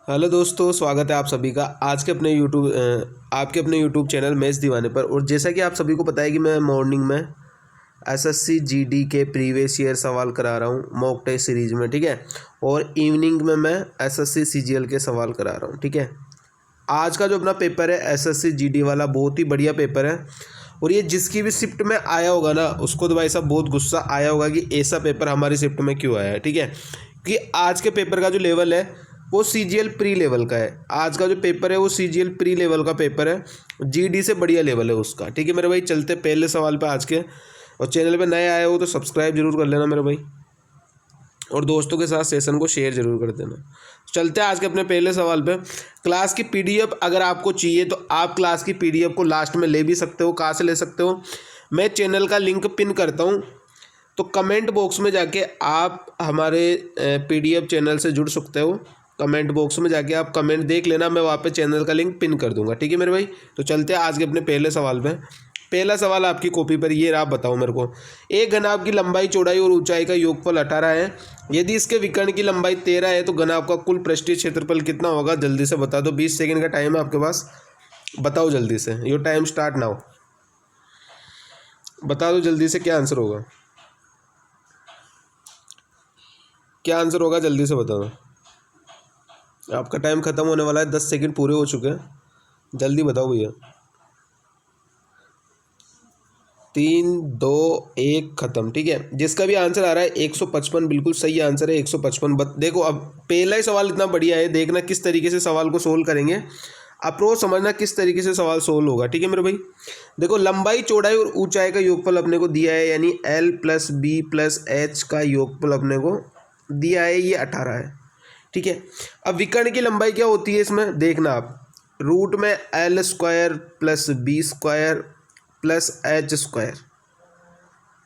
Hello दोस्तों, स्वागत है आप सभी का आज के आपके अपने यूट्यूब चैनल मैथ्स दीवाने पर। और जैसा कि आप सभी को पता है कि मैं मॉर्निंग में एसएससी जीडी के प्रीवियस ईयर सवाल करा रहा हूँ मॉक टेस्ट सीरीज में, ठीक है। और इवनिंग में मैं एसएससी सीजीएल के सवाल करा रहा हूँ, ठीक है। आज का जो अपना पेपर है एसएससी जीडी वाला बहुत ही बढ़िया पेपर है। और ये जिसकी भी शिफ्ट में आया होगा ना, उसको तो भाई साहब बहुत गुस्सा आया होगा कि ऐसा पेपर हमारी शिफ्ट में क्यों आया है, ठीक है। कि आज के पेपर का जो लेवल है वो सीजीएल प्री लेवल का है। आज का जो पेपर है वो सीजीएल प्री लेवल का पेपर है, जीडी से बढ़िया लेवल है उसका, ठीक है मेरे भाई। चलते पहले सवाल पे आज के। और चैनल पे नए आए हो तो सब्सक्राइब जरूर कर लेना मेरे भाई, और दोस्तों के साथ सेशन को शेयर जरूर कर देना। चलते हैं आज के अपने पहले सवाल पे। क्लास की पीडीएफ अगर आपको चाहिए तो आप क्लास की पीडीएफ को लास्ट में ले भी सकते हो। कहाँ से ले सकते हो? मैं चैनल का लिंक पिन करता हूँ, तो कमेंट बॉक्स में जाके आप हमारे पीडीएफ चैनल से जुड़ सकते हो। कमेंट बॉक्स में जाके आप कमेंट देख लेना, मैं वहाँ पे चैनल का लिंक पिन कर दूंगा, ठीक है मेरे भाई। तो चलते हैं आज के अपने पहले सवाल पे। पहला सवाल आपकी कॉपी पर ये, आप बताओ मेरे को। एक घनाभ की लंबाई, चौड़ाई और ऊंचाई का योगफल 18 है। यदि इसके विकर्ण की लंबाई 13 है तो घनाभ का कुल पृष्ठीय क्षेत्रफल कितना होगा? जल्दी से बता दो, 20 सेकंड का टाइम है आपके पास, बताओ जल्दी से। Your time start now. बता दो जल्दी से क्या आंसर होगा, क्या आंसर होगा, जल्दी से बता दो। आपका टाइम खत्म होने वाला है, 10 सेकंड पूरे हो चुके हैं, जल्दी बताओ भैया। 3 2 1 खत्म, ठीक है। जिसका भी आंसर आ रहा है 155 बिल्कुल सही आंसर है, 155। देखो अब पहला ही सवाल इतना बढ़िया है, देखना किस तरीके से सवाल को सोल्व करेंगे, अप्रोच समझना किस तरीके से सवाल सोल्व होगा, ठीक है मेरे भाई। देखो लंबाई, चौड़ाई और ऊंचाई का योगफल अपने को दिया है, यानी L + B + H का योगफल अपने को दिया है, ये 18 है, ठीक है। अब विकर्ण की लंबाई क्या होती है इसमें देखना आप, रूट में L² + B² + H²,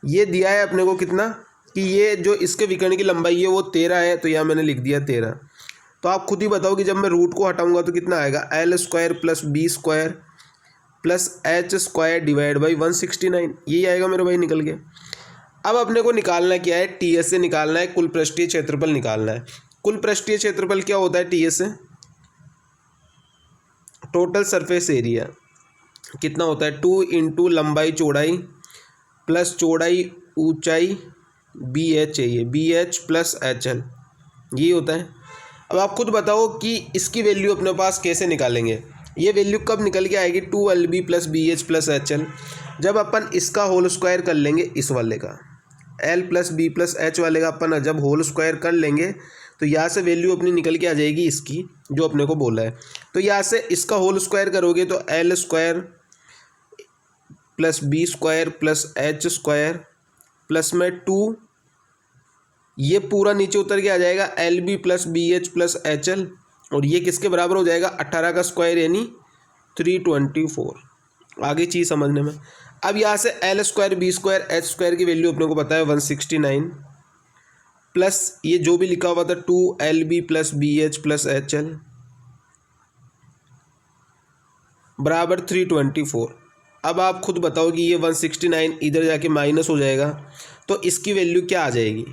ये दिया है अपने को कितना, कि ये जो इसके विकर्ण की लंबाई है वो 13 है, तो यहाँ मैंने लिख दिया 13। तो आप खुद ही बताओ कि जब मैं रूट को हटाऊंगा तो कितना आएगा? L² + B² + H² divide by 169, यही आएगा मेरे भाई निकल के। अब अपने को निकालना क्या है? टीएस से निकालना है, कुल पृष्ठीय क्षेत्रफल निकालना है। कुल पृष्ठीय क्षेत्रफल क्या होता है टीएस से? टोटल सरफेस एरिया कितना होता है? 2 × लंबाई चौड़ाई प्लस चौड़ाई ऊंचाई BH है, ये BH + HL, ये होता है। अब आप खुद बताओ कि इसकी वैल्यू अपने पास कैसे निकालेंगे। ये वैल्यू कब निकल के आएगी? 2LB + BH + HL, जब अपन इसका होल स्क्वायर कर लेंगे, इस वाले का L + B + H वाले का अपन जब होल स्क्वायर कर लेंगे तो यहाँ से वैल्यू अपनी निकल के आ जाएगी इसकी, जो अपने को बोला है। तो यहाँ से इसका होल स्क्वायर करोगे तो L² + B² + H² प्लस में 2, ये पूरा नीचे उतर के आ जाएगा LB + BH + HL, और ये किसके बराबर हो जाएगा? 18 का स्क्वायर यानी 324। आगे चीज़ समझने में। अब यहाँ से L² B² H² की वैल्यू अपने को पता है 169, प्लस ये जो भी लिखा हुआ था 2LB + BH + HL बराबर 324। अब आप खुद बताओ कि ये 169 इधर जाके माइनस हो जाएगा, तो इसकी वैल्यू क्या आ जाएगी?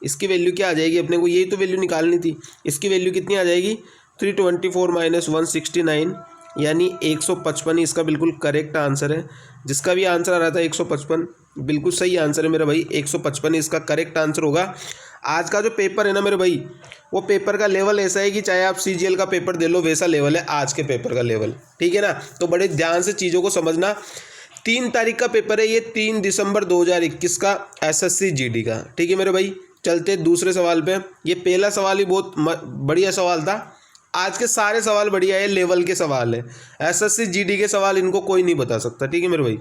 इसकी वैल्यू क्या आ जाएगी? अपने को यही तो वैल्यू निकालनी थी। इसकी वैल्यू कितनी आ जाएगी? 324 - 169 यानी 155, इसका बिल्कुल करेक्ट आंसर है। जिसका भी आंसर आ रहा था 155 बिल्कुल सही आंसर है मेरा भाई, 155 इसका करेक्ट आंसर होगा। आज का जो पेपर है ना मेरे भाई, वो पेपर का लेवल ऐसा है कि चाहे आप सीजीएल का पेपर दे लो, वैसा लेवल है आज के पेपर का लेवल, ठीक है ना। तो बड़े ध्यान से चीज़ों को समझना। 3 तारीख का पेपर है ये, 3 दिसंबर 2021 का एसएससी जीडी का, ठीक है मेरे भाई। चलते दूसरे सवाल पे। ये पहला सवाल ही बहुत बढ़िया सवाल था, आज के सारे सवाल बढ़िया है, लेवल के सवाल है। एसएससी जीडी के सवाल इनको कोई नहीं बता सकता, ठीक है मेरे भाई।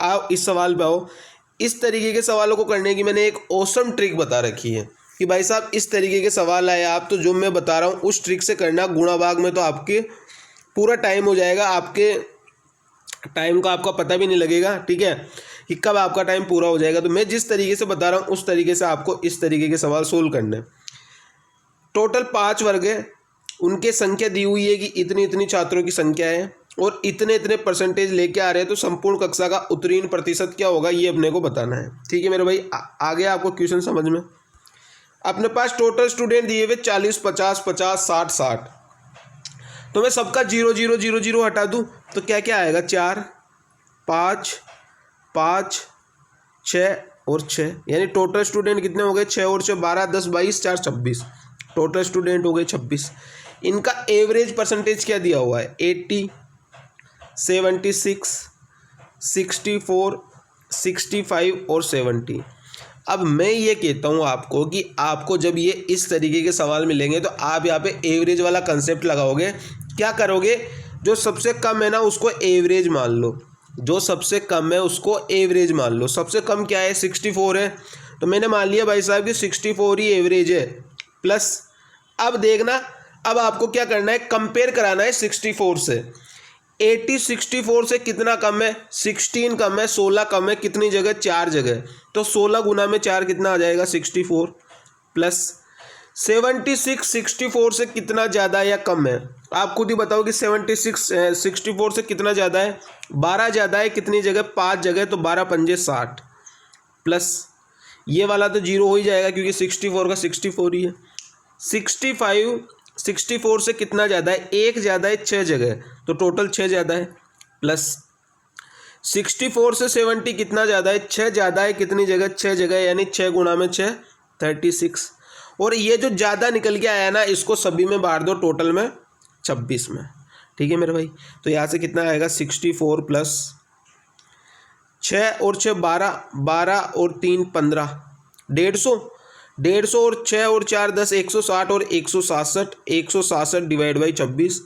आओ इस सवाल पे आओ। इस तरीके के सवालों को करने की मैंने एक ऑसम ट्रिक बता रखी है कि भाई साहब इस तरीके के सवाल आए आप तो जो मैं बता रहा हूँ उस ट्रिक से करना। गुणा भाग में तो आपके पूरा टाइम हो जाएगा, आपके टाइम का आपका पता भी नहीं लगेगा, ठीक है, कि कब आपका टाइम पूरा हो जाएगा। तो मैं जिस तरीके से बता रहा हूँ उस तरीके से आपको इस तरीके के सवाल सोल्व करने। टोटल 5 वर्ग है, उनके संख्या दी हुई है कि इतनी इतनी छात्रों की संख्या है और इतने इतने परसेंटेज लेके आ रहे हैं, तो संपूर्ण कक्षा का उत्तीर्ण प्रतिशत क्या होगा ये अपने को बताना है, ठीक है मेरे भाई। आ गया आपको क्वेश्चन समझ में? अपने पास टोटल स्टूडेंट दिए हुए 40, 50, 50, 60, 60। तो मैं सबका 0, 0, 0, 0 हटा दूँ तो क्या क्या आएगा, 4, 5, 5, 6 और 6, यानी टोटल स्टूडेंट कितने हो गए, 6 और 6 12, 10, 22, 4, 26। टोटल स्टूडेंट हो गए 26। इनका एवरेज परसेंटेज क्या दिया हुआ है, 80, 76, 64, 65 और 70। अब मैं ये कहता हूँ आपको कि आपको जब ये इस तरीके के सवाल मिलेंगे तो आप यहाँ पे एवरेज वाला कंसेप्ट लगाओगे। क्या करोगे, जो सबसे कम है ना उसको एवरेज मान लो, जो सबसे कम है उसको एवरेज मान लो। सबसे कम क्या है, 64 है, तो मैंने मान लिया भाई साहब कि 64 ही एवरेज है। प्लस अब देखना, अब आपको क्या करना है, कंपेयर कराना है 64 से। 80 64 से कितना कम है, 16 कम है, 16 कम है, कितनी जगह, 4 जगह। तो 16 गुना में 4 कितना आ जाएगा, 64। प्लस 76 64 से कितना ज़्यादा या कम है, आप खुद ही बताओ कि 76 64 से कितना ज़्यादा है, 12 ज़्यादा है, कितनी जगह, 5 जगह, तो 12 पंजे 60। प्लस ये वाला तो जीरो हो ही जाएगा क्योंकि 64 का 64 ही है। 65 64 से कितना ज़्यादा है, 1 ज़्यादा है, 6 जगह, तो टोटल 6 ज़्यादा है। प्लस 64 से 70 कितना ज़्यादा है, 6 ज़्यादा है, कितनी जगह, 6 जगह, यानी 6 गुना में 6 36। और ये जो ज़्यादा निकल के आया ना इसको सभी में बांट दो, टोटल में 26 में। ठीक है मेरे भाई, तो यहाँ से कितना आएगा, 64 प्लस 6 और 6 12, 12 और 3 15, 150, 150 और 6 और 4 10, 160 और 167, 167 डिवाइड बाई 26,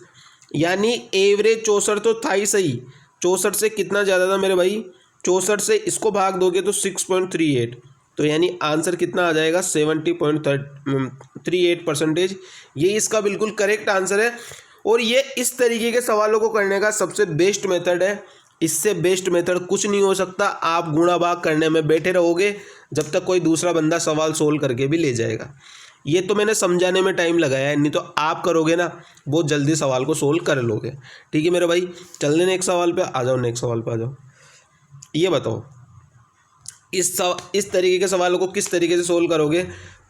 यानी एवरेज 64 तो था ही सही। 64 से कितना ज़्यादा था मेरे भाई, 64 से इसको भाग दोगे तो 6.38, तो यानी आंसर कितना आ जाएगा, 70.38%। ये इसका बिल्कुल करेक्ट आंसर है। और ये इस तरीके के सवालों को करने का सबसे बेस्ट मेथड है। इससे बेस्ट मेथड कुछ नहीं हो सकता। आप गुणा भाग करने में बैठे रहोगे जब तक कोई दूसरा बंदा सवाल सोल्व करके भी ले जाएगा। ये तो मैंने समझाने में टाइम लगाया है, नहीं तो आप करोगे ना बहुत जल्दी सवाल को सोल्व कर लोगे। ठीक है मेरे भाई, चल दें नेक्स्ट सवाल पे आ जाओ, नेक्स्ट सवाल पे आ जाओ। ये बताओ इस तरीके के सवालों को किस तरीके से सोल्व करोगे।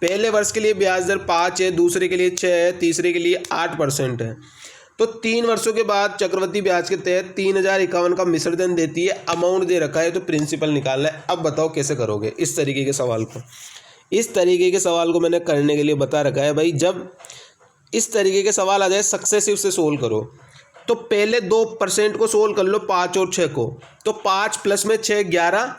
पहले वर्ष के लिए ब्याज दर 5 है, दूसरे के लिए 6 है, तीसरे के लिए 8% है। तो 3 वर्षों के बाद चक्रवृद्धि ब्याज के तहत 3051 का मिश्रधन देती है, अमाउंट दे रखा है, तो प्रिंसिपल निकालना है। अब बताओ कैसे करोगे इस तरीके के सवाल को। इस तरीके के सवाल को मैंने करने के लिए बता रखा है भाई। जब इस तरीके के सवाल आ जाए सक्सेसिव से सोल्व करो, तो पहले 2% को सोल्व कर लो, 5 और 6 को। तो 5 प्लस में 6 11,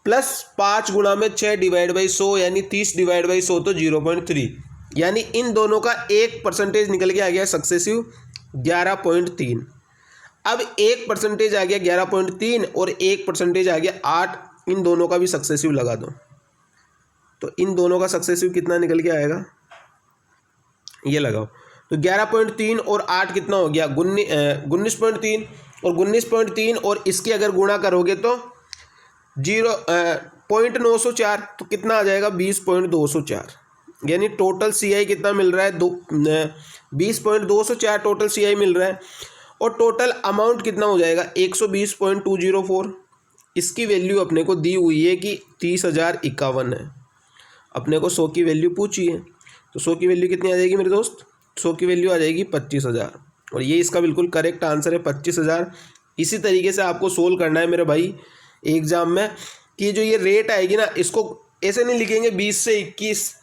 प्लस 5 गुना में 6 डिवाइड बाई 100, यानी 30 डिवाइड बाई 100 तो 0.3, यानी इन दोनों का 1% निकल के आ गया सक्सेसिव 11.3। अब 1% आ गया 11.3 और 1% आ गया 8, इन दोनों का भी सक्सेसिव लगा दो, तो इन दोनों का सक्सेसिव कितना निकल के आएगा, ये लगाओ। तो 11.3 और 8 कितना हो गया, 19.3, और 19.3 और इसकी अगर गुणा करोगे तो 0.904, तो कितना आ जाएगा 20.204, यानी टोटल CI कितना मिल रहा है, 20.204 टोटल CI मिल रहा है। और टोटल अमाउंट कितना हो जाएगा 120.204। इसकी वैल्यू अपने को दी हुई है कि 30,051 है। अपने को 100 की वैल्यू पूछी है, तो 100 की वैल्यू कितनी आ जाएगी मेरे दोस्त, 100 की वैल्यू आ जाएगी 25,000, और ये इसका बिल्कुल करेक्ट आंसर है 25,000। इसी तरीके से आपको सोल्व करना है मेरे भाई एग्जाम में, कि जो ये रेट आएगी ना इसको ऐसे नहीं लिखेंगे 20 से 21,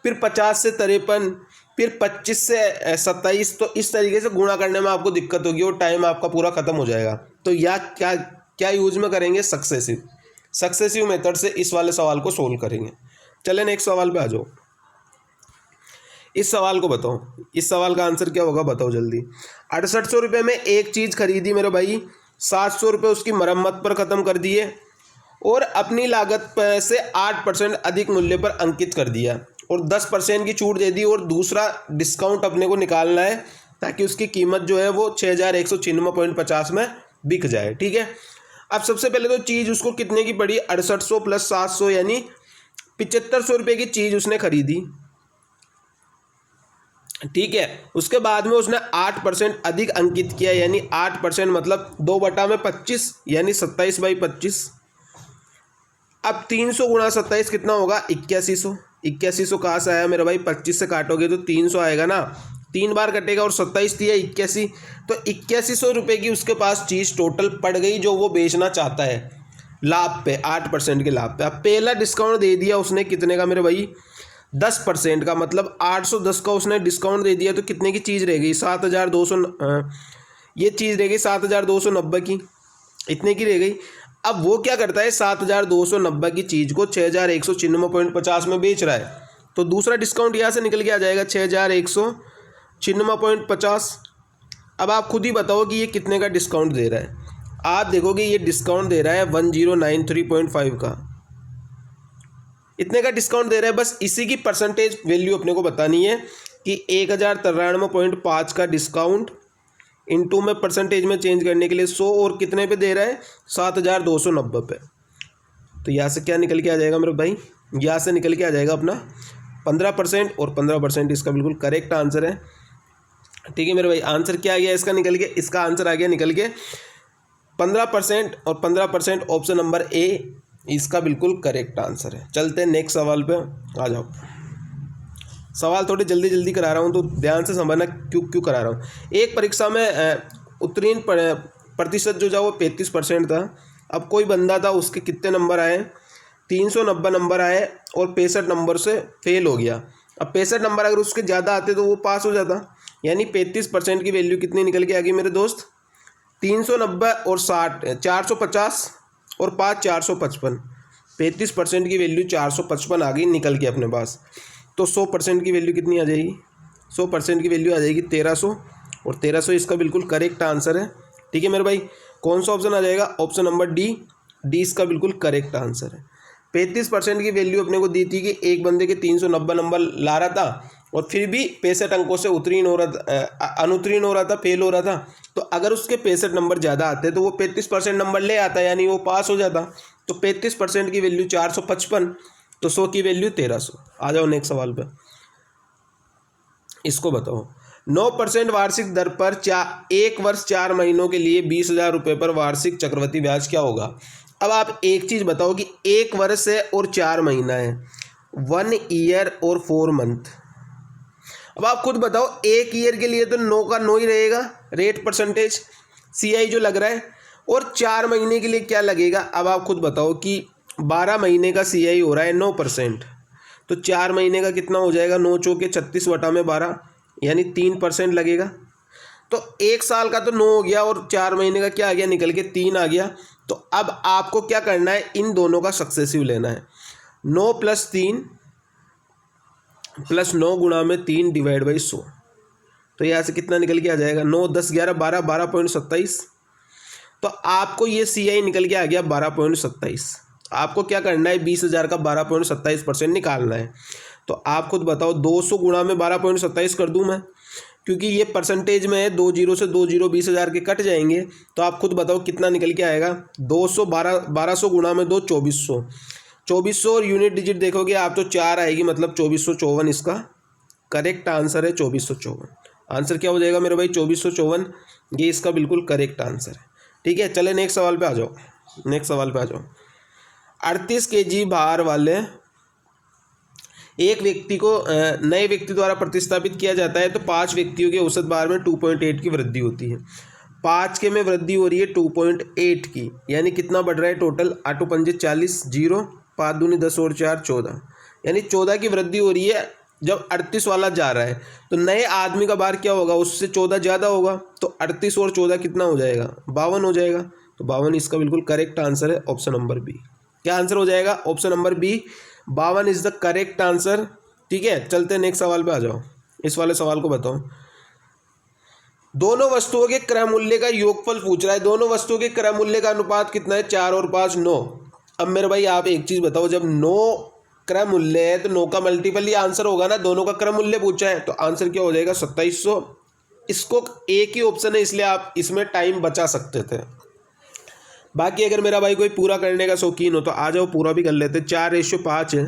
फिर 50 से 53, फिर 25 से 27, तो इस तरीके से गुणा करने में आपको दिक्कत होगी और टाइम आपका पूरा ख़त्म हो जाएगा। तो या क्या क्या यूज में करेंगे, सक्सेसिव मेथड से इस वाले सवाल को सोल्व करेंगे। चलें नेक्स्ट सवाल पे आ जाओ। इस सवाल को बताओ, इस सवाल का आंसर क्या होगा बताओ जल्दी। 6800 रुपये में एक चीज़ खरीदी मेरे भाई, 700 रुपये उसकी मरम्मत पर ख़त्म कर दिए और अपनी लागत से 8% अधिक मूल्य पर अंकित कर दिया और 10% की छूट दे दी, और दूसरा डिस्काउंट अपने को निकालना है ताकि उसकी कीमत जो है वो 6196.50 में बिक जाए। ठीक है, अब सबसे पहले तो चीज़ उसको कितने की पड़ी, 6800 प्लस 700 यानी 7500 रुपये की चीज़ उसने खरीदी। ठीक है, उसके बाद में उसने 8% अधिक अंकित किया, यानी 8% मतलब 2/25 यानी 27/25। अब 300 गुणा 27 कितना होगा? 8100। 8100 कहाँ से आया मेरा भाई? 25 से काटोगे तो 300 आएगा ना, 3 बार कटेगा और 27 दिया 81, तो 8100 रुपये की उसके पास चीज़ टोटल पड़ गई जो वो बेचना चाहता है लाभ पे, 8% के लाभ पे। अब पहला डिस्काउंट दे दिया उसने कितने का मेरे भाई? 10% का, मतलब 810 का उसने डिस्काउंट दे दिया, तो कितने की चीज़ रह गई? 7200, ये चीज़ रह गई 7290 की, इतने की रह गई। अब वो क्या करता है, 7290 की चीज़ को 6196.50 में बेच रहा है, तो दूसरा डिस्काउंट यहाँ से निकल के आ जाएगा 6196.50। अब आप खुद ही बताओ कि ये कितने का डिस्काउंट दे रहा है। आप देखोगे ये डिस्काउंट दे रहा है 1093.5 का, इतने का डिस्काउंट दे रहा है। बस इसी की परसेंटेज वैल्यू अपने को बतानी है कि 1093.5 का डिस्काउंट इनटू में परसेंटेज में चेंज करने के लिए 100 और कितने पे दे रहा है? 7290 पे। तो यहाँ से क्या निकल के आ जाएगा मेरे भाई? यहाँ से निकल के आ जाएगा अपना 15% और 15% इसका बिल्कुल करेक्ट आंसर है। ठीक है मेरे भाई, आंसर क्या आ गया इसका निकल के? इसका आंसर आ गया निकल के 15% और 15%, ऑप्शन नंबर ए इसका बिल्कुल करेक्ट आंसर है। चलते हैं नेक्स्ट सवाल पे, आ जाओ। सवाल थोड़े जल्दी जल्दी करा रहा हूँ तो ध्यान से समझना क्यों करा रहा हूँ। एक परीक्षा में उत्तीर्ण प्रतिशत जो था वो 35% था। अब कोई बंदा था, उसके कितने नंबर आए? 390 नंबर आए और 65 नंबर से फेल हो गया। अब 65 नंबर अगर उसके ज़्यादा आते तो वो पास हो जाता, यानी 35% की वैल्यू कितनी निकल के आ गई मेरे दोस्त? 390 और 60, 450 और 5 455, 35% की वैल्यू 455 आ गई निकल के अपने पास। तो 100% की वैल्यू कितनी आ जाएगी? 100% की वैल्यू आ जाएगी 1300, और 1300 इसका बिल्कुल करेक्ट आंसर है। ठीक है मेरे भाई, कौन सा ऑप्शन आ जाएगा? ऑप्शन नंबर डी इसका बिल्कुल करेक्ट आंसर है। 35% की वैल्यू अपने को दी थी कि एक बंदे के 390 नंबर ला रहा था और फिर भी 65 अंकों से अनुत्तीर्ण हो रहा था, फेल हो रहा था। तो अगर उसके 65 नंबर ज़्यादा आते तो वो 35% नंबर ले आता, यानी वो पास हो जाता। तो 35% की वैल्यू 455, तो 100 की वैल्यू 1300। आ जाओ नेक्स्ट सवाल पे, इसको बताओ। 9% वार्षिक दर पर 1 वर्ष 4 महीनों के लिए 20,000 रुपये पर वार्षिक चक्रवृद्धि ब्याज क्या होगा? अब आप एक चीज़ बताओ कि 1 वर्ष है और 4 महीना है, 1 ईयर और 4 मंथ। अब आप खुद बताओ, 1 ईयर के लिए तो 9 का 9 ही रहेगा रेट परसेंटेज CI जो लग रहा है, और 4 महीने के लिए क्या लगेगा? अब आप खुद बताओ कि 12 महीने का CI हो रहा है 9%, तो 4 महीने का कितना हो जाएगा? 9 चौके 36 बटा में 12, यानी 3% लगेगा। तो 1 साल का तो 9 हो गया और 4 महीने का क्या आ गया निकल के? 3 आ गया। तो अब आपको क्या करना है? इन दोनों का सक्सेसिव लेना है। 9 + 3 + 9 गुणा में 3 डिवाइड बाई 100, तो यहाँ से कितना निकल के आ जाएगा? 9 10 11 12, 12.27। तो आपको ये CI निकल के आ गया 12.27। आपको क्या करना है? 20,000 का 12.27% निकालना है। तो आप खुद बताओ, 200 गुणा में 12.27 कर दूं मैं, क्योंकि ये परसेंटेज में है, 2 जीरो से 2 जीरो 20,000 के कट जाएंगे। तो आप खुद बताओ कितना निकल के आएगा? 1200 गुणा में 2 2400, 2400 और यूनिट डिजिट देखोगे आप तो 4 आएगी, मतलब 2454 इसका करेक्ट आंसर है। 2454 आंसर क्या हो जाएगा मेरे भाई? 2454, ये इसका बिल्कुल करेक्ट आंसर है। ठीक है, चले नेक्स्ट सवाल पे आ जाओ। नेक्स्ट सवाल पे आ जाओ। 38 kg भार वाले एक व्यक्ति को नए व्यक्ति द्वारा प्रतिस्थापित किया जाता है, तो 5 व्यक्तियों के औसत भार में 2.8 की वृद्धि होती है। 5 के में वृद्धि हो रही है 2.8 की, यानी कितना बढ़ रहा है टोटल? 8 पंजे 40, 0, 5 दूनी 10 और 4 14, यानी 14 की वृद्धि हो रही है। जब 38 वाला जा रहा है तो नए आदमी का भार क्या होगा? उससे 14 ज़्यादा होगा, तो 38 और 14 कितना हो जाएगा? 52 हो जाएगा। तो 52 इसका बिल्कुल करेक्ट आंसर है, ऑप्शन नंबर बी। क्या आंसर हो जाएगा? Option number B, 52 is the correct answer. ठीक है, चलते हैं नेक्स्ट सवाल पे आ जाओ। इस वाले सवाल को बताओ। दोनों वस्तुओं के क्रय मूल्य का योगफल पूछ रहा है। दोनों वस्तुओं के क्रय मूल्य का अनुपात कितना है? 4 और 5 9। अब मेरे भाई आप एक चीज़ बताओ, जब 9 क्रय मूल्य है तो 9 का मल्टीपल ही आंसर होगा ना। दोनों का क्रय मूल्य पूछा है तो आंसर क्या हो जाएगा? 2700। इसको एक ही ऑप्शन है, इसलिए आप इसमें टाइम बचा सकते थे। बाकी अगर मेरा भाई कोई पूरा करने का शौकीन हो तो आ जाओ, पूरा भी कर लेते। 4:5 है,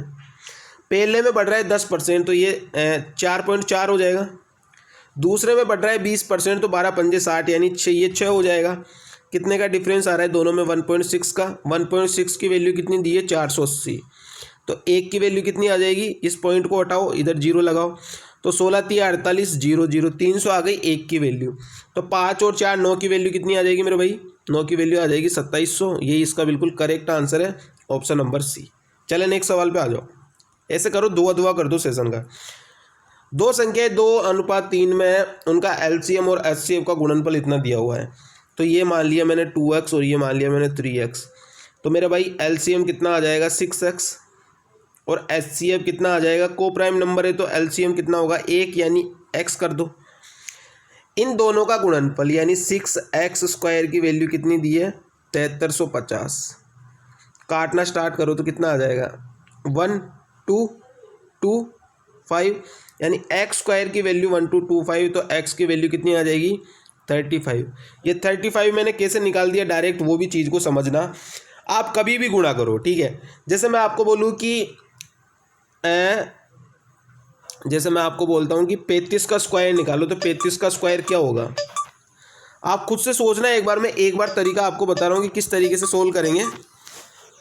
पहले में बढ़ रहा है 10%, तो ये 4.4 हो जाएगा। दूसरे में बढ़ रहा है 20%, तो 12 पंजे 60, यानी 6, ये 6 हो जाएगा। कितने का डिफरेंस आ रहा है दोनों में? 1.6 का। 1.6 की वैल्यू कितनी दी है? 480। तो 1 की वैल्यू कितनी आ जाएगी? इस पॉइंट को हटाओ, इधर जीरो लगाओ, तो 16×3 = 48, 0 0 300 आ गई 1 की वैल्यू। तो 5 और 4 9 की वैल्यू कितनी आ जाएगी मेरे भाई? 9 की वैल्यू आ जाएगी 2700। यही इसका बिल्कुल करेक्ट आंसर है, ऑप्शन नंबर सी। चले नेक्स्ट सवाल पे आ जाओ। ऐसे करो, दुआ दुआ कर दो सेशन का। दो संख्याएं 2:3 में है, उनका एलसीएम और एचसीएफ का गुणनफल इतना दिया हुआ है। तो ये मान लिया मैंने 2x और ये मान लिया मैंने 3x। तो मेरा भाई एलसीएम कितना आ जाएगा? 6x। और एचसीएफ कितना आ जाएगा? को प्राइम नंबर है तो एलसीएम कितना होगा? 1, यानी x कर दो। इन दोनों का गुणनफल यानी 6x² की वैल्यू कितनी दी है? 7350। काटना स्टार्ट करो तो कितना आ जाएगा? 1 2 2 5, यानी x² की वैल्यू 1225, तो x की वैल्यू कितनी आ जाएगी? 35। ये 35 मैंने कैसे निकाल दिया डायरेक्ट, वो भी चीज़ को समझना। आप कभी भी गुणा करो, ठीक है। जैसे मैं आपको बोलूँ कि जैसे मैं आपको बोलता हूँ कि 35 का स्क्वायर निकालो, तो 35 का स्क्वायर क्या होगा? आप खुद से सोचना एक बार। मैं एक बार तरीका आपको बता रहा हूँ कि किस तरीके से सोल्व करेंगे,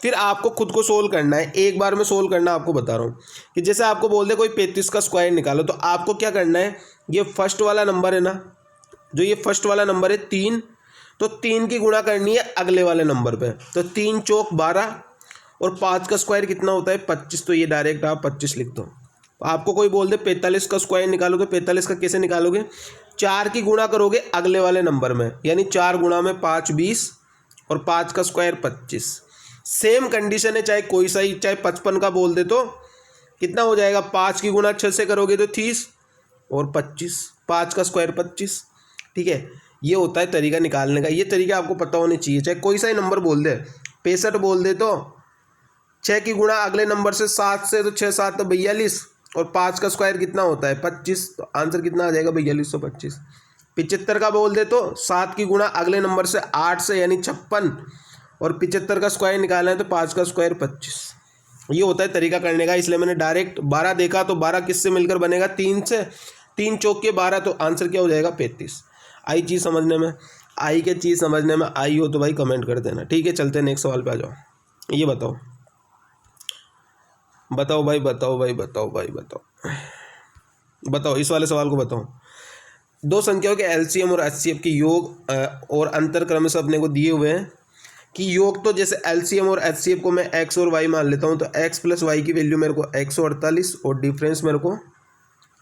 फिर आपको खुद को सोल्व करना है। एक बार में सोल्व करना आपको बता रहा हूँ कि जैसे आपको बोल दे कोई 35 का स्क्वायर निकालो, तो आपको क्या करना है? ये फर्स्ट वाला नंबर है ना, जो ये फर्स्ट वाला नंबर है 3, तो 3 की गुणा करनी है अगले वाले नंबर पे। तो 3 चौक 12 और 5 का स्क्वायर कितना होता है? 25। तो ये डायरेक्ट आप 25 लिख दो। आपको कोई बोल दे 45 का स्क्वायर निकालो, तो 45 का कैसे निकालोगे? 4 की गुणा करोगे अगले वाले नंबर में, यानी 4 गुणा में 5 20 और 5 का स्क्वायर 25। सेम कंडीशन है, चाहे कोई सा ही, चाहे 55 का बोल दे तो कितना हो जाएगा? 5 की गुणा 6 से करोगे तो 30 और 25, 5 का स्क्वायर 25। ठीक है, ये होता है तरीका निकालने का। ये तरीका आपको पता होने चाहिए, चाहे कोई सा ही नंबर बोल दे। 65 बोल दे तो 6 की गुणा अगले नंबर से 7 से, तो 6 7 तो 42 और 5 का स्क्वायर कितना होता है? 25। तो आंसर कितना आ जाएगा? 4225। 75 का बोल दे तो 7 की गुणा अगले नंबर से 8 से, यानी 56 और 75 का स्क्वायर निकालना है तो 5 का स्क्वायर 25। ये होता है तरीका करने का। इसलिए मैंने डायरेक्ट 12 देखा, तो 12 किससे मिलकर बनेगा? 3 से। 3 चौक के 12, तो आंसर क्या हो जाएगा? 35। आई चीज़ समझने में? आई के चीज़ समझने में आई हो तो भाई कमेंट कर देना, ठीक है। चलते हैं नेक्स्ट सवाल पे आ जाओ। ये बताओ बताओ भाई, बताओ भाई, बताओ भाई, बताओ इस वाले सवाल को बताओ। दो संख्याओं के एलसीएम और एचसीएफ के योग और अंतर क्रमशः अपने को दिए हुए हैं कि योग, तो जैसे एलसीएम और एचसीएफ को मैं एक्स और वाई मान लेता हूँ, तो एक्स प्लस वाई की वैल्यू मेरे को 148 और डिफरेंस मेरे को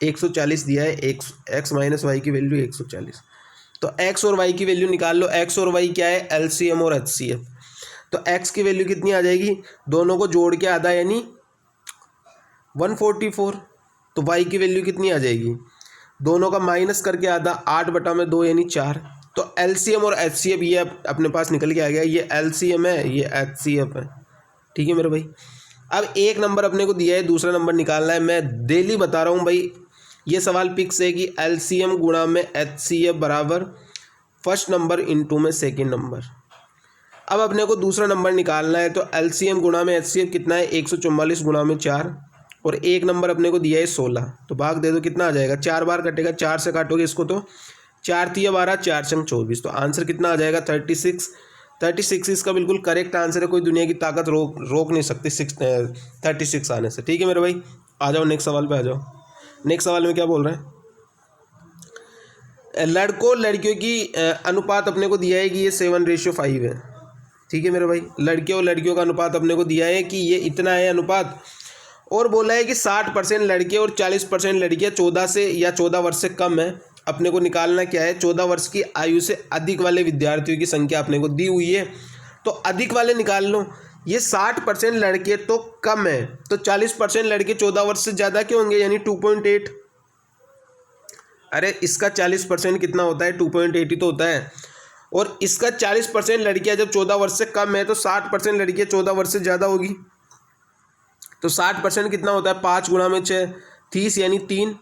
140 दिया है। एक्स माइनस वाई की वैल्यू 140। तो एक्स और वाई की वैल्यू निकाल लो। एक्स और वाई क्या है? एलसीएम और एचसीएफ। तो एक्स की वैल्यू कितनी आ जाएगी? दोनों को जोड़ के आधा, यानी 144। तो वाई की वैल्यू कितनी आ जाएगी? दोनों का माइनस करके आधा, 8/2 यानी 4। तो एलसीएम और एचसीएफ ये अपने पास निकल के आ गया। ये एलसीएम है, ये एचसीएफ है, ठीक है मेरे भाई। अब एक नंबर अपने को दिया है, दूसरा नंबर निकालना है। मैं डेली बता रहा हूँ भाई, ये सवाल फिक्स है कि एलसीएम गुणा में एचसीएफ बराबर फर्स्ट नंबर इंटू में सेकेंड नंबर। अब अपने को दूसरा नंबर निकालना है, तो एलसीएम गुणा में एचसीएफ कितना है? 144 गुणा में 4, और एक नंबर अपने को दिया है 16। तो भाग दे दो, कितना आ जाएगा? 4 बार कटेगा, 4 से काटोगे इसको तो 4 तिया 12, 4 छंग 24। तो आंसर कितना आ जाएगा? 36। 36 इसका बिल्कुल करेक्ट आंसर है। कोई दुनिया की ताकत रोक नहीं सकती 36 आने से, ठीक है मेरे भाई। आ जाओ नेक्स्ट सवाल पे आ जाओ। नेक्स्ट सवाल में क्या बोल रहे हैं? लड़कों लड़कियों की अनुपात अपने को दिया है कि ये 7:5 है, ठीक है मेरे भाई। लड़के और लड़कियों का अनुपात अपने को दिया है कि ये इतना है अनुपात, और बोला है कि 60% लड़के और 40% लड़कियां 14 से या 14 वर्ष से कम है। अपने को निकालना क्या है? 14 वर्ष की आयु से अधिक वाले विद्यार्थियों की संख्या अपने को दी हुई है, तो अधिक वाले निकाल लो। ये 60% लड़के तो कम है, तो 40% लड़के 14 वर्ष से ज़्यादा क्यों होंगे, यानी 2.8। अरे इसका 40% कितना होता है? 2.8 ही तो होता है। और इसका 40% लड़कियां जब 14 वर्ष से कम है, तो 60% लड़कियां 14 वर्ष से ज़्यादा होगी। तो 60% कितना होता है? 5 गुणा में 6, 30 यानी 3।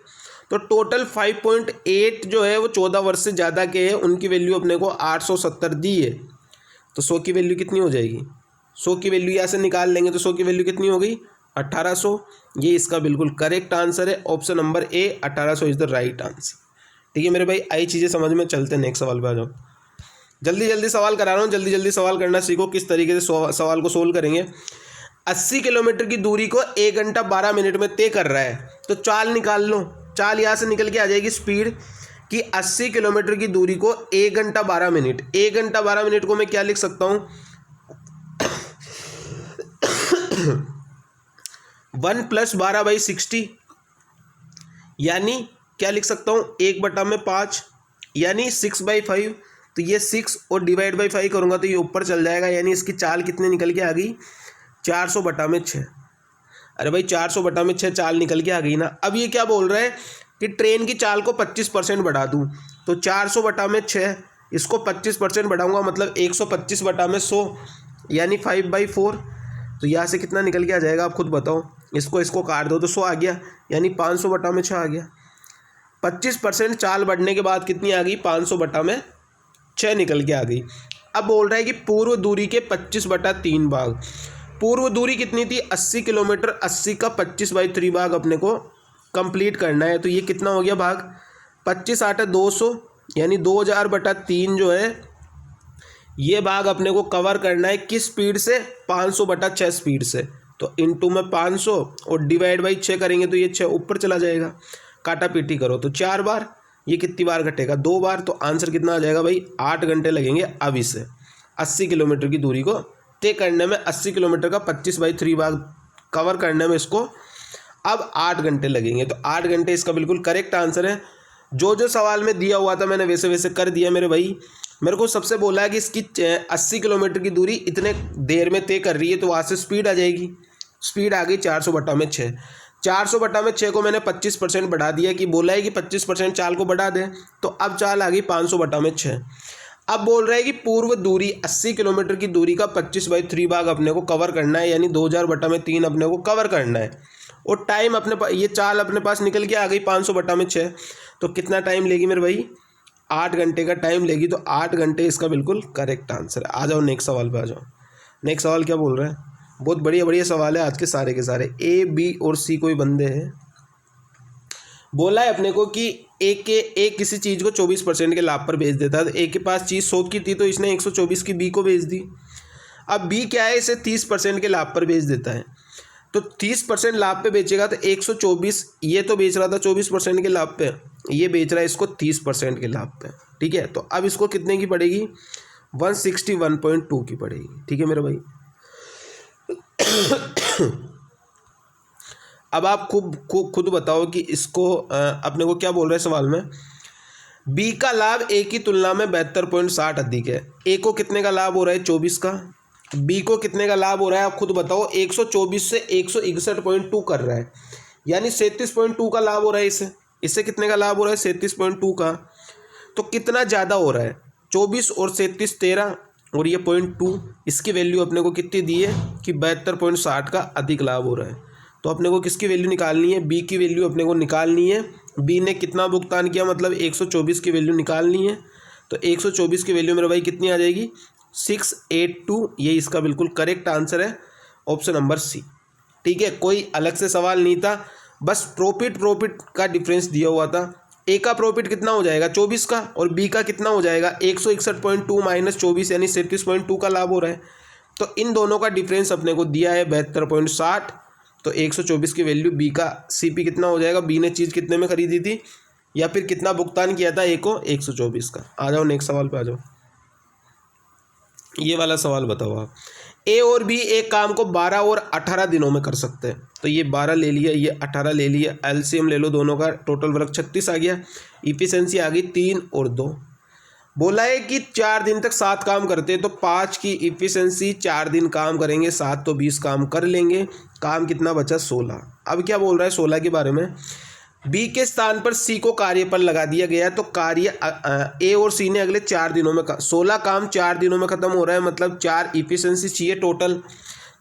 तो टोटल 5.8 जो है वो 14 वर्ष से ज़्यादा के है। उनकी वैल्यू अपने को 870 दी है। तो 100 की वैल्यू कितनी हो जाएगी? 100 की वैल्यू यहाँ से निकाल लेंगे, तो 100 की वैल्यू कितनी हो गई? 1800। ये इसका बिल्कुल करेक्ट आंसर है, option number A, 1800 is the right answer, ठीक है मेरे भाई। आई चीज़ें समझ में। चलते हैं नेक्स्ट सवाल पे आ जाओ। जल्दी जल्दी सवाल करा रहा हूँ, जल्दी जल्दी सवाल करना सीखो, किस तरीके से सवाल को सोल्व करेंगे। 80 किलोमीटर की दूरी को 1 घंटा 12 मिनट में तय कर रहा है, तो चाल निकाल लो। चाल यहाँ से निकल के आ जाएगी स्पीड कि 80 किलोमीटर की दूरी को 1 घंटा 12 मिनट, 1 घंटा 12 मिनट को मैं क्या लिख सकता हूँ 1 + 12/60, यानी क्या लिख सकता हूँ 1/5 यानी 6/5। तो ये 6 और /5 करूँगा तो ये ऊपर चल जाएगा, यानी इसकी चाल कितने निकल के आ गई 400/6। अरे भाई 400/6 चाल निकल के आ गई ना। अब ये क्या बोल रहा है कि ट्रेन की चाल को 25% बढ़ा दूँ, तो 400/6 इसको 25% बढ़ाऊँगा मतलब 125/100 यानी 5/4। तो यहाँ से कितना निकल के आ जाएगा आप खुद बताओ, इसको काट दो तो 100 आ गया, यानी 500/6 आ गया। 25% चाल बढ़ने के बाद कितनी आ गई 500/6 निकल के आ गई। अब बोल रहा है कि पूर्व दूरी के 25/3 भाग। पूर्व दूरी कितनी थी 80 किलोमीटर, 80 का 25/3 भाग अपने को कंप्लीट करना है। तो ये कितना हो गया भाग 25 8 200 यानी 2000/3 जो है ये भाग अपने को कवर करना है किस स्पीड से 500/6 स्पीड से। तो इनटू में 500 और /6 करेंगे तो ये 6 ऊपर चला जाएगा, काटा पीटी करो तो 4 बार, ये कितनी बार घटेगा 2 बार। तो आंसर कितना आ जाएगा भाई 8 घंटे लगेंगे। अब इसे 80 किलोमीटर की दूरी को तय करने में 80 किलोमीटर का 25/3 भाग कवर करने में इसको अब 8 घंटे लगेंगे। तो 8 घंटे इसका बिल्कुल करेक्ट आंसर है। जो सवाल में दिया हुआ था मैंने वैसे वैसे कर दिया मेरे भाई। मेरे को सबसे बोला है कि इसकी 80 किलोमीटर की दूरी इतने देर में तय कर रही है, तो वहाँ से स्पीड आ जाएगी। स्पीड आ गई 400/6। 400/6 को मैंने 25% बढ़ा दिया कि बोला है कि 25% चाल को बढ़ा दें, तो अब चाल आ गई 500/6। अब बोल रहा है कि पूर्व दूरी 80 किलोमीटर की दूरी का 25/3 भाग अपने को कवर करना है, यानी 2000/3 अपने को कवर करना है। और टाइम अपने पास, ये चाल अपने पास निकल के आ गई 500/6। तो कितना टाइम लेगी मेरे भाई 8 घंटे का टाइम लेगी। तो 8 घंटे इसका बिल्कुल करेक्ट आंसर है। आ जाओ नेक्स्ट सवाल पे आ जाओ। नेक्स्ट सवाल क्या बोल रहा है, बहुत बढ़िया बढ़िया सवाल है आज के सारे। ए बी और सी कोई बंदे हैं। बोला है अपने को कि ए किसी चीज़ को 24% के लाभ पर बेच देता है। तो ए के पास चीज़ 100 की थी तो इसने 124 की बी को बेच दी। अब बी क्या है, इसे 30% के लाभ पर बेच देता है। तो 30% लाभ पे बेचेगा तो 124, ये तो बेच रहा था 24% के लाभ पे, ये बेच रहा है इसको 30% के लाभ पे। ठीक है, तो अब इसको कितने की पड़ेगी 161.2 की पड़ेगी। ठीक है मेरे भाई। अब आप खुद बताओ कि इसको अपने को क्या बोल रहे हैं सवाल में। बी का लाभ ए की तुलना में 72.60 अधिक है। ए को कितने का लाभ हो रहा है 24 का, बी को कितने का लाभ हो रहा है आप खुद बताओ। 124 से 161.2 कर रहा है, यानी 37.2 का लाभ हो रहा है इससे कितने का लाभ हो रहा है 37.2 का। तो कितना ज़्यादा हो रहा है 24 और 37 13 और ये 0.2, इसकी वैल्यू अपने को कितनी दी है कि 72.60 का अधिक लाभ हो रहा है। तो अपने को किसकी वैल्यू निकालनी है, बी की वैल्यू अपने को निकालनी है। बी ने कितना भुगतान किया मतलब 124 की वैल्यू निकालनी है। तो 124 की वैल्यू मेरे भाई कितनी आ जाएगी 682। ये इसका बिल्कुल करेक्ट आंसर है, ऑप्शन नंबर सी। ठीक है, कोई अलग से सवाल नहीं था, बस प्रॉफिट का डिफरेंस दिया हुआ था। ए का प्रॉफिट कितना हो जाएगा 24 का, और बी का कितना हो जाएगा 161.2 माइनस 24 यानी 37.2 का लाभ हो रहा है। तो इन दोनों का डिफरेंस अपने को दिया है 72.60। तो 124 की वैल्यू बी का सीपी कितना हो जाएगा, बी ने चीज़ कितने में खरीदी थी या फिर कितना भुगतान किया था ए को 124 का। आ जाओ नेक्स्ट सवाल पे आ जाओ। ये वाला सवाल बताओ आप। ए और बी एक काम को 12 और 18 दिनों में कर सकते हैं। तो ये 12 ले लिया, ये 18 ले लिया, एलसीएम ले लो दोनों का, टोटल वर्क 36 आ गया, इफिशिएंसी आ गई 3 और 2। बोला है कि 4 दिन तक 7 काम करते हैं, तो 5 की इफिशिएंसी 4 दिन काम करेंगे, 7 तो 20 काम कर लेंगे, काम कितना बचा 16। अब क्या बोल रहा है 16 के बारे में। बी के स्थान पर सी को कार्य पर लगा दिया गया, तो कार्य ए और सी ने अगले 4 दिनों में 16 काम 4 दिनों में ख़त्म हो रहा है, मतलब 4 इफिशिएंसी चाहिए टोटल।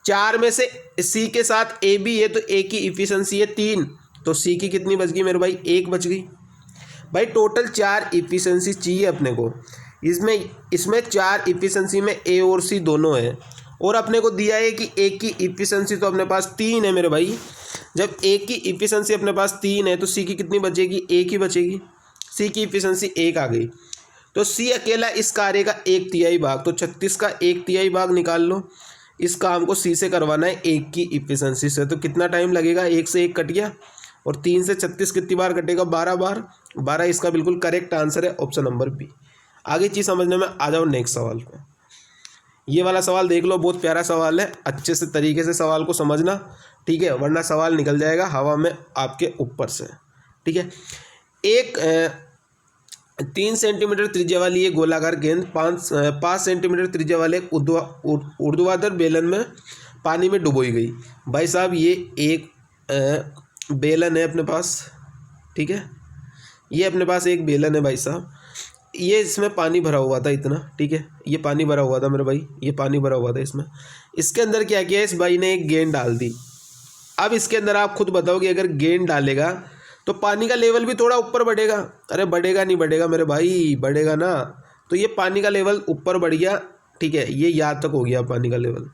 4 में से सी के साथ ए भी है तो ए की इफिशिएंसी है 3, तो सी की कितनी बच गई मेरे भाई 1 बच गई। भाई टोटल 4 इफिशिएंसी चाहिए अपने को, इसमें 4 इफिशिएंसी में ए और सी दोनों है, और अपने को दिया है कि ए की इफिशिएंसी तो अपने पास 3 है मेरे भाई। जब ए की इफिशिएंसी अपने पास 3 है तो सी की कितनी बचेगी 1 ही बचेगी। सी की इफिशिएंसी 1 आ गई, तो सी अकेला इस कार्य का 1/3 भाग, तो 36 का 1/3 भाग निकाल लो। इस काम को सी से करवाना है 1 की इफिशिएंसी से, तो कितना टाइम लगेगा, 1 से 1 कट गया और 3 से 36 कितनी बार कटेगा, 12 बार। 12 इसका बिल्कुल करेक्ट आंसर है, ऑप्शन नंबर बी। आगे चीज़ समझने में आ जाओ नेक्स्ट सवाल पे। ये वाला सवाल देख लो, बहुत प्यारा सवाल है, अच्छे से तरीके से सवाल को समझना, ठीक है, वरना सवाल निकल जाएगा हवा में आपके ऊपर से। ठीक है, एक 3 सेंटीमीटर त्रिज्या वाली ये गोलाकार गेंद 5 सेंटीमीटर त्रिज्या वाले ऊर्ध्वाधर बेलन में पानी में डुबोई गई। भाई साहब ये एक बेलन है अपने पास, ठीक है, ये अपने पास एक बेलन है भाई साहब, ये इसमें पानी भरा हुआ था इतना, ठीक है, ये पानी भरा हुआ था मेरे भाई, ये पानी भरा हुआ था इसमें। इसके अंदर क्या किया, इस भाई ने एक गेंद डाल दी। अब इसके अंदर आप खुद बताओ कि अगर गेंद डालेगा तो पानी का लेवल भी थोड़ा ऊपर बढ़ेगा। अरे बढ़ेगा नहीं बढ़ेगा मेरे भाई, बढ़ेगा ना। तो ये पानी का लेवल ऊपर बढ़ गया, ठीक है, ये यहाँ तक हो गया पानी का लेवल।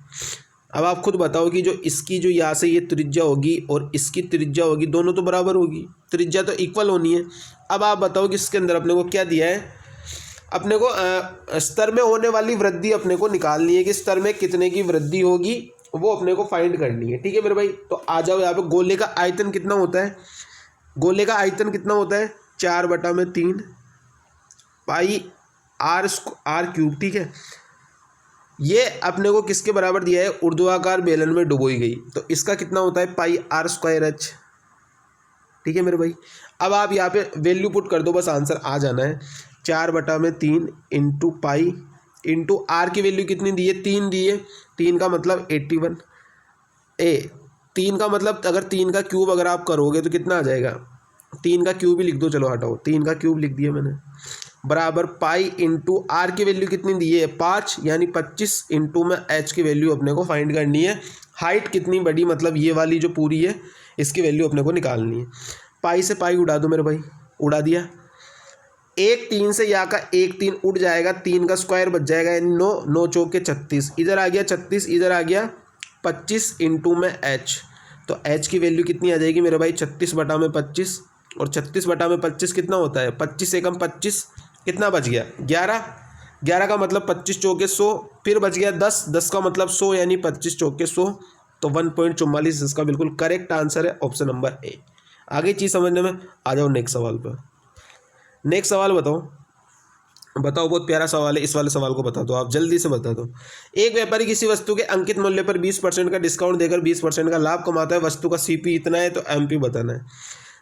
अब आप खुद बताओ कि जो इसकी जो यहाँ से ये त्रिज्या होगी और इसकी त्रिज्या होगी, दोनों तो बराबर होगी, त्रिज्या तो इक्वल होनी है। अब आप बताओ कि इसके अंदर अपने को क्या दिया है, अपने को स्तर में होने वाली वृद्धि अपने को निकालनी है कि स्तर में कितने की वृद्धि होगी, वो अपने को फाइंड करनी है। ठीक है मेरे भाई, तो आ जाओ यहाँ पे। गोले का आयतन कितना होता है, गोले का आयतन कितना होता है, 4/3 पाई r क्यूब। ठीक है, ये अपने को किसके बराबर दिया है, ऊर्ध्वाकार बेलन में डुबोई गई, तो इसका कितना होता है, पाई r²h। ठीक है मेरे भाई, अब आप यहाँ पे वैल्यू पुट कर दो, बस आंसर आ जाना है। 4/3 इंटू पाई इंटू आर की वैल्यू कितनी दी है, 3 दी है, 3 का मतलब 81 3 का मतलब अगर 3 का क्यूब अगर आप करोगे तो कितना आ जाएगा, 3 का क्यूब ही लिख दो, चलो हटाओ, 3 का क्यूब लिख दिया मैंने, बराबर पाई इंटू आर की वैल्यू कितनी दी है, 5 यानी 25 इंटू में एच की वैल्यू अपने को फाइंड करनी है। हाइट कितनी बड़ी, मतलब ये वाली जो पूरी है इसकी वैल्यू अपने को निकालनी है। पाई से पाई उड़ा दो मेरे भाई, उड़ा दिया। 1 3 से यहाँ का 1 3 उड़ जाएगा, 3 का स्क्वायर बच जाएगा, यानी 9 9 चौके 36, इधर आ गया 36, इधर आ गया 25 इंटू में एच। तो एच की वैल्यू कितनी आ जाएगी मेरे भाई, 36/25, और 36/25 कितना होता है, 25 एकम 25, कितना बच गया, 11। 11 का मतलब 25 चौके 100, फिर बच गया 10, 10 का मतलब 100 यानी 25 चौके 100, तो 1.44 इसका बिल्कुल करेक्ट आंसर है, ऑप्शन नंबर ए। आगे चीज़ समझने में आ जाओ नेक्स्ट सवाल पर। नेक्स्ट सवाल बताओ, बहुत प्यारा सवाल है, इस वाले सवाल को बता दो, आप जल्दी से बता दो। एक व्यापारी किसी वस्तु के अंकित मूल्य पर 20% का डिस्काउंट देकर 20% का लाभ कमाता है, वस्तु का सीपी इतना है, तो एमपी बताना है।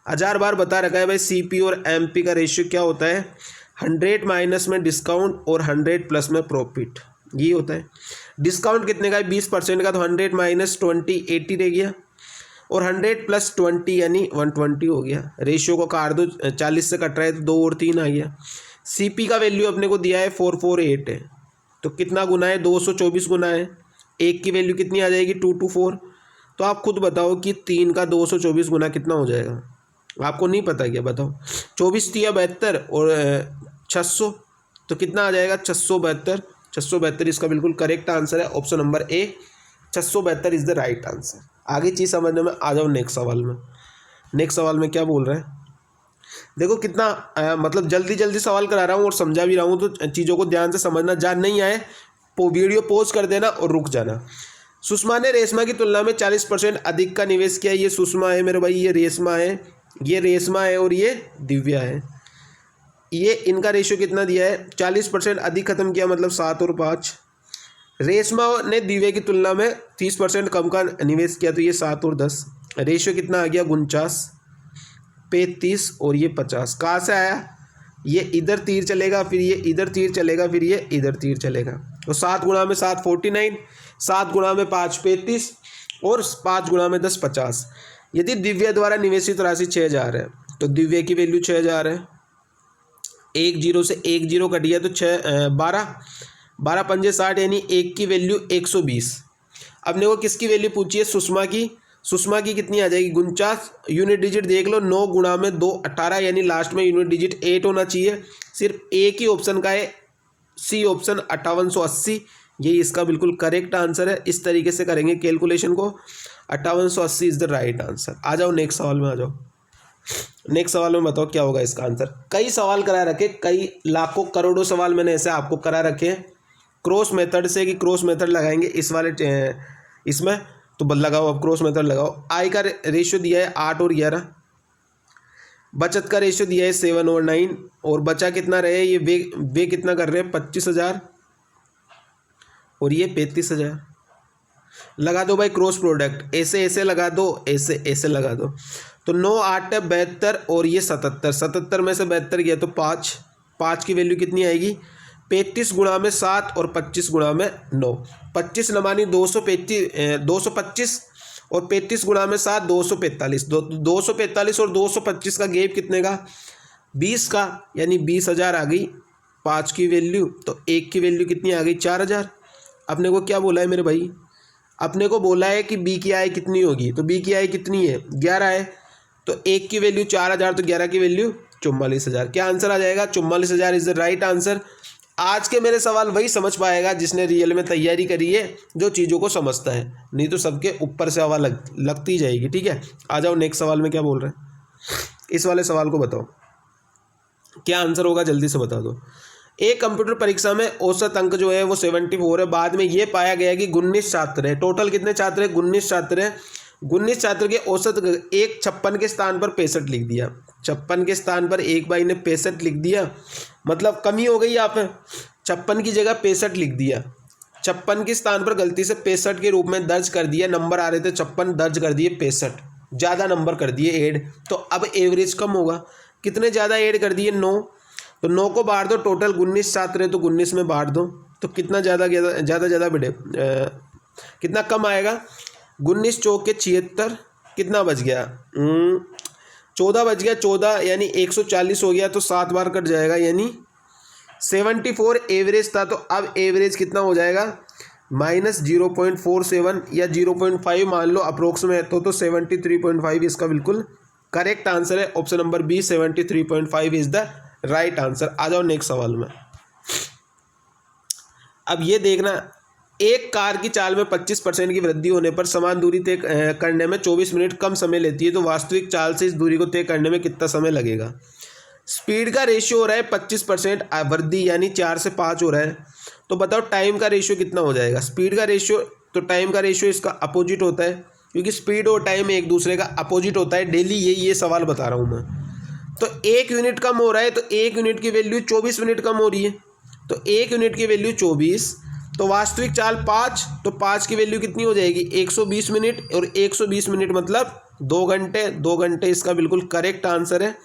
1000 बार बता रखा है भाई, सीपी और एमपी का रेशियो क्या होता है, 100 माइनस में डिस्काउंट और 100 प्लस में प्रॉफिट, ये होता है। डिस्काउंट कितने का है, 20% का, तो 100 माइनस 20 80 रह गया, और 100 प्लस 20 यानी 120 हो गया। रेशियो को काट दो, 40 से कट रहा है तो 2 और 3 आ गया। सीपी का वैल्यू अपने को दिया है 448 है, तो कितना गुना है, 224 गुना है। एक की वैल्यू कितनी आ जाएगी, 224। तो आप खुद बताओ कि 3 का 224 गुना कितना हो जाएगा, आपको नहीं पता क्या, बताओ। 24 3 72 और 600, तो कितना आ जाएगा, 672। 672 इसका बिल्कुल करेक्ट आंसर है, option number A, 672 is the right answer. आगे चीज़ समझने में आ जाओ नेक्स्ट सवाल में। नेक्स्ट सवाल में क्या बोल रहे हैं, देखो कितना मतलब जल्दी जल्दी सवाल करा रहा हूँ और समझा भी रहा हूँ, तो चीज़ों को ध्यान से समझना, जान नहीं आए वीडियो पॉज कर देना और रुक जाना। सुषमा ने रेशमा की तुलना में 40% अधिक का निवेश किया। ये सुषमा है मेरे भाई, ये रेशमा है, ये रेशमा है और ये दिव्या है। ये इनका रेशियो कितना दिया है, 40% अधिक खत्म किया, मतलब 7 और 5। रेशमा ने दिव्या की तुलना में 30% कम का निवेश किया, तो ये 7 और 10। रेशियो कितना आ गया, 49 पे 30 और ये 50। कहाँ से आया, ये इधर तीर चलेगा, फिर ये इधर तीर चलेगा, फिर ये इधर तीर चलेगा, तो 7 गुणा में 7 49, 7 गुणा में 5 35 और 5 गुणा में 10 50। यदि दिव्या द्वारा निवेशित राशि 6000 है, तो दिव्या की वैल्यू 6000 है। 1 0 से 1 0 कट गया, तो 12 12 पंजे 60 यानी 1 की वैल्यू 120। अपने को किसकी वैल्यू पूछी है, सुषमा की। सुषमा की कितनी आ जाएगी, 49। यूनिट डिजिट देख लो, 9 गुणा में 2 18, यानी लास्ट में यूनिट डिजिट 8 होना चाहिए। सिर्फ एक ही ऑप्शन का है, सी ऑप्शन 5880, यही इसका बिल्कुल करेक्ट आंसर है। इस तरीके से करेंगे कैलकुलेशन को, 5880 इज द राइट आंसर। आ जाओ नेक्स्ट सवाल में आ जाओ। नेक्स्ट सवाल में बताओ क्या होगा इसका आंसर। कई सवाल करा रखे, कई लाखों करोड़ों सवाल मैंने ऐसे आपको करा रखे हैं क्रॉस मेथड से, कि क्रॉस मेथड लगाएंगे इस वाले इसमें, तो लगाओ अब क्रॉस मेथड लगाओ। आय का रेशियो दिया है 8 और 11, बचत का रेशियो दिया है 7 और 9, और बचा कितना रहे, ये वे कितना कर रहे हैं 25,000 और ये 35,000। लगा दो भाई क्रॉस प्रोडक्ट, ऐसे ऐसे लगा दो, ऐसे ऐसे लगा दो। तो 9 8 72 और ये 77, 77 में से 72 गया तो 5, 5 की वैल्यू कितनी आएगी 35 गुणा में 7 और 25 गुणा में 9, 25 नमानी 225 और 35 गुणा में 7 245, 245 और 225 का गैप कितने का 20 का, यानी 20,000 आ गई 5 की वैल्यू। तो 1 की वैल्यू कितनी आ गई 4,000। अपने को क्या बोला है मेरे भाई, अपने को बोला है कि बी की आय कितनी होगी, तो बी की आय कितनी है 11 है, तो 1 की वैल्यू 4,000 तो 11 की वैल्यू 44,000। क्या आंसर आ जाएगा 44,000 इज द राइट आंसर। आज के मेरे सवाल वही समझ पाएगा जिसने रियल में तैयारी करी है, जो चीज़ों को समझता है, नहीं तो सबके ऊपर से हवा लगती जाएगी। ठीक है, आ जाओ नेक्स्ट सवाल में क्या बोल रहे हैं। इस वाले सवाल को बताओ क्या आंसर होगा, जल्दी से बता दो। एक कंप्यूटर परीक्षा में औसत अंक जो है वो 74 है। बाद में ये पाया गया कि 19 छात्र है, टोटल कितने छात्र है 19 छात्र है। 19 छात्र के औसत एक 56 के स्थान पर 65 लिख दिया, 56 के स्थान पर एक भाई ने 65 लिख दिया, मतलब कमी हो गई यहाँ पे, 56 की जगह 65 लिख दिया, 56 के स्थान पर गलती से 65 के रूप में दर्ज कर दिया, नंबर आ रहे थे 56 दर्ज कर दिए 65, ज़्यादा नंबर कर दिए ऐड, तो अब एवरेज कम होगा। कितने ज़्यादा ऐड कर दिए 9, तो 9 को बांट दो, टोटल 19 छात्र है तो 19 में बांट दो, तो कितना ज़्यादा बेटे कितना कम आएगा 19 चौके 76, कितना बच गया 14 बच गया, 14 यानी 140 हो गया, तो 7 बार कट जाएगा, यानी 74 एवरेज था, तो अब एवरेज कितना हो जाएगा -0.47 या 0.5 मान लो अप्रोक्सीमेट, तो 73.5 इसका बिल्कुल करेक्ट आंसर है। Option number B 73.5 is the right answer. आ जाओ नेक्स्ट सवाल में। अब ये देखना, एक कार की चाल में 25% की वृद्धि होने पर समान दूरी तय करने में 24 मिनट कम समय लेती है, तो वास्तविक चाल से इस दूरी को तय करने में कितना समय लगेगा। स्पीड का रेशियो हो रहा है 25% वृद्धि, यानी 4 से 5 हो रहा है, तो बताओ टाइम का रेशियो कितना हो जाएगा। स्पीड का रेशियो तो टाइम का रेशियो इसका अपोजिट होता है, क्योंकि स्पीड और टाइम एक दूसरे का अपोजिट होता है। डेली ये सवाल बता रहा हूँ मैं। तो 1 यूनिट कम हो रहा है, तो 1 यूनिट की वैल्यू 24 मिनट कम हो रही है, तो 1 यूनिट की वैल्यू 24, तो वास्तविक चाल 5, तो 5 की वैल्यू कितनी हो जाएगी 120 मिनट, और 120 मिनट मतलब 2 घंटे, 2 घंटे इसका बिल्कुल करेक्ट आंसर है।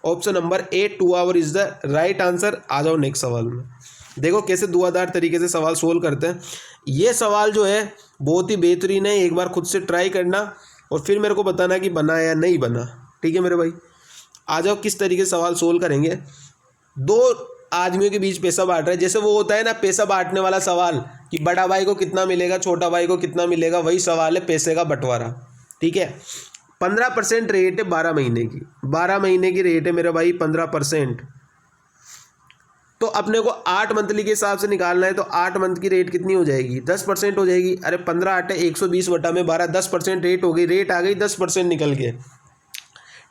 Option number A 2 hour is the right answer. आ जाओ नेक्स्ट सवाल में, देखो कैसे धुआंधार तरीके से सवाल सोल्व करते हैं। ये सवाल जो है बहुत ही बेहतरीन है, एक बार खुद से ट्राई करना और फिर मेरे को बताना कि बना या नहीं बना। ठीक है मेरे भाई, आ जाओ किस तरीके से सवाल सोल्व करेंगे। 2 आदमियों के बीच पैसा बांट रहा है, जैसे वो होता है ना पैसा बांटने वाला सवाल, कि बड़ा भाई को कितना मिलेगा, छोटा भाई को कितना मिलेगा, वही सवाल है पैसे का बंटवारा। ठीक है, 15% रेट है 12 महीने की, 12 महीने की रेट है मेरे भाई 15%, तो अपने को 8 मंथली के हिसाब से निकालना है, तो 8 मंथ की रेट कितनी हो जाएगी 10% हो जाएगी। अरे 15 8 120 बटा में 12, 10% रेट हो गई, रेट आ गई 10% निकल के।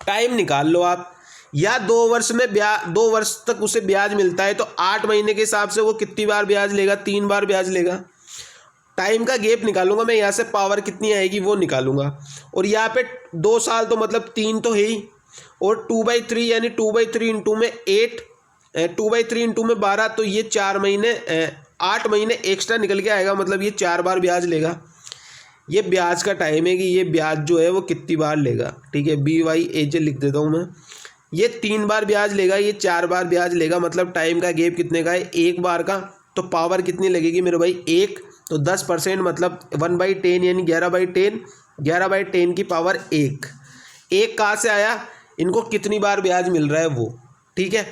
टाइम निकाल लो आप, या 2 वर्ष में 2 वर्ष तक उसे ब्याज मिलता है, तो 8 महीने के हिसाब से वो कितनी बार ब्याज लेगा 3 बार ब्याज लेगा। टाइम का गैप निकालूंगा मैं, यहाँ से पावर कितनी आएगी वो निकालूंगा, और यहाँ पे 2 साल तो मतलब 3 तो है ही, और 2/3 यानी 2/3 इंटू में 8, 2/3 इंटू में 12, तो ये 4 महीने 8 महीने एक्स्ट्रा निकल के आएगा, मतलब ये 4 बार ब्याज लेगा। ये ब्याज का टाइम है कि ये ब्याज जो है वो कितनी बार लेगा। ठीक है, BYAJ लिख देता हूँ मैं। ये 3 बार ब्याज लेगा, ये 4 बार ब्याज लेगा, मतलब टाइम का गैप कितने का है 1 बार का, तो पावर कितनी लगेगी मेरे भाई 1, तो 10% मतलब 1/10 यानी 11/10, 11/10 की पावर 1 कहाँ से आया, इनको कितनी बार ब्याज मिल रहा है वो। ठीक है,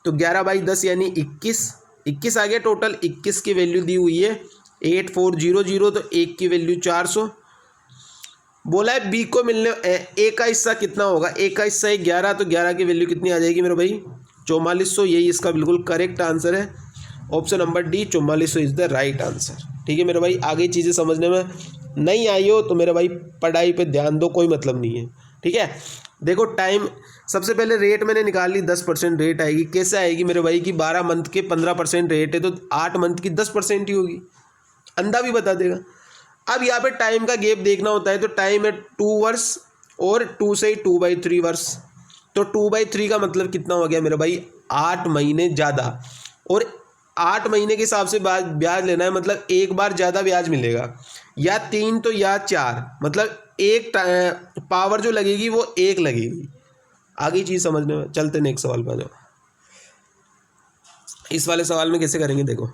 तो 11/10 यानी 21 आ गया टोटल। 21 की वैल्यू दी हुई है 8400, तो 1 की वैल्यू 400। बोला है बी को मिलने ए का हिस्सा कितना होगा, ए का हिस्सा है 11, तो 11 की वैल्यू कितनी आ जाएगी मेरे भाई 4400, यही इसका बिल्कुल करेक्ट आंसर है। Option number D 4400 is the right answer. ठीक है मेरे भाई, आगे चीज़ें समझने में नहीं आई हो तो मेरे भाई पढ़ाई पे ध्यान दो, कोई मतलब नहीं है। ठीक है, देखो टाइम, सबसे पहले रेट मैंने निकाल ली, 10% रेट आएगी। कैसे आएगी मेरे भाई कि 12 मंथ के 15% रेट है तो 8 मंथ की 10% ही होगी, अंधा भी बता देगा। अब यहाँ पे टाइम का गैप देखना होता है, तो टाइम है 2 वर्ष और 2 से 2/3 वर्ष, तो 2/3 का मतलब कितना हो गया मेरे भाई, 8 महीने ज़्यादा। और 8 महीने के हिसाब से ब्याज लेना है, मतलब एक बार ज़्यादा ब्याज मिलेगा, या 3 तो या 4, मतलब एक पावर जो लगेगी वो 1 लगेगी। आगे चीज़ समझने में, चलते नेक्स्ट सवाल पर। जाओ, इस वाले सवाल में कैसे करेंगे देखो।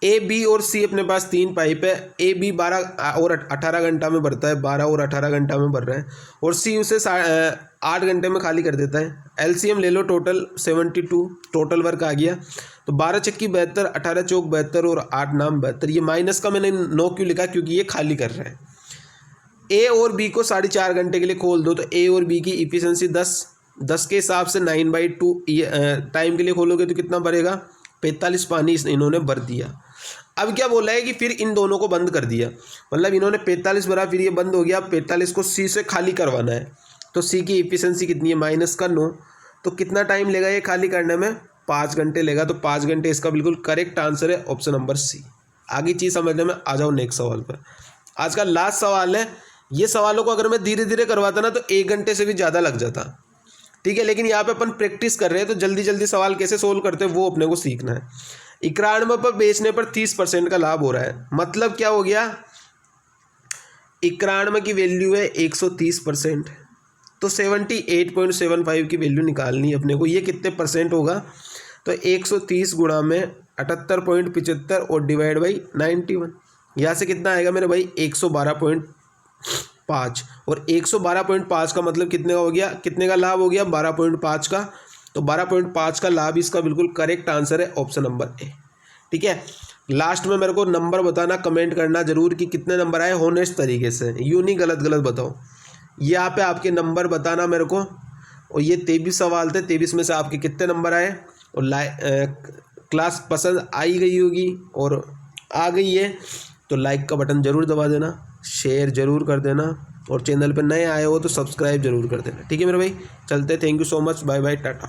ए बी और सी अपने पास 3 पाइप है। ए बी 12 और 18 घंटा में भरता है, 12 और 18 घंटा में भर रहा है, और सी उसे 8 घंटे में खाली कर देता है। एलसीएम ले लो, टोटल 72 टोटल वर्क आ गया। तो 12 चक्की 72, 18 चौक 72 और 8 नाम 72। ये माइनस का मैंने 9 क्यों लिखा, क्योंकि ये खाली कर रहा है। ए और बी को 4.5 घंटे के लिए खोल दो, तो ए और बी की इफिशिएंसी 10 के हिसाब से 9/2 टाइम के लिए खोलोगे तो कितना भरेगा, 45 पानी इन्होंने भर दिया। अब क्या बोला है कि फिर इन दोनों को बंद कर दिया, मतलब इन्होंने 45 भरा, फिर ये बंद हो गया। 45 को सी से खाली करवाना है, तो सी की इफिशिएंसी कितनी है, -9। तो कितना टाइम लेगा ये खाली करने में, 5 घंटे लेगा। तो 5 घंटे इसका बिल्कुल करेक्ट आंसर है, ऑप्शन नंबर सी। आगे चीज़ समझने में आ जाओ नेक्स्ट सवाल पर। आज का लास्ट सवाल है। ये सवालों को अगर मैं धीरे धीरे करवाता ना तो 1 घंटे से भी ज़्यादा लग जाता, ठीक है, लेकिन यहाँ पे अपन प्रैक्टिस कर रहे हैं तो जल्दी जल्दी सवाल कैसे सोल्व करते हैं वो अपने को सीखना है। 91 पर बेचने पर 30% का लाभ हो रहा है, मतलब क्या हो गया, 91 की वैल्यू है 130%, तो 78.75 की वैल्यू निकालनी है अपने को। ये कितने परसेंट होगा, तो 130 गुणा में 78.75 और डिवाइड बाई 91, यहाँ से कितना आएगा मेरे भाई, 112.5। और 112.5 का मतलब कितने का हो गया, कितने का लाभ हो गया, 12.5 का। तो 12.5 का लाभ इसका बिल्कुल करेक्ट आंसर है, ऑप्शन नंबर ए। ठीक है, लास्ट में मेरे को नंबर बताना, कमेंट करना जरूर कि कितने नंबर आए, होनेस्ट तरीके से, यूँ नहीं गलत गलत बताओ। यहाँ पे आपके नंबर बताना मेरे को। और ये 23 सवाल थे, 23 में से आपके कितने नंबर आए। और क्लास पसंद आई गई होगी और आ गई है तो लाइक का बटन ज़रूर दबा देना, शेयर ज़रूर कर देना, और चैनल पर नए आए हो तो सब्सक्राइब ज़रूर कर देना। ठीक है मेरे भाई, चलते, thank you so much, bye bye, Tata.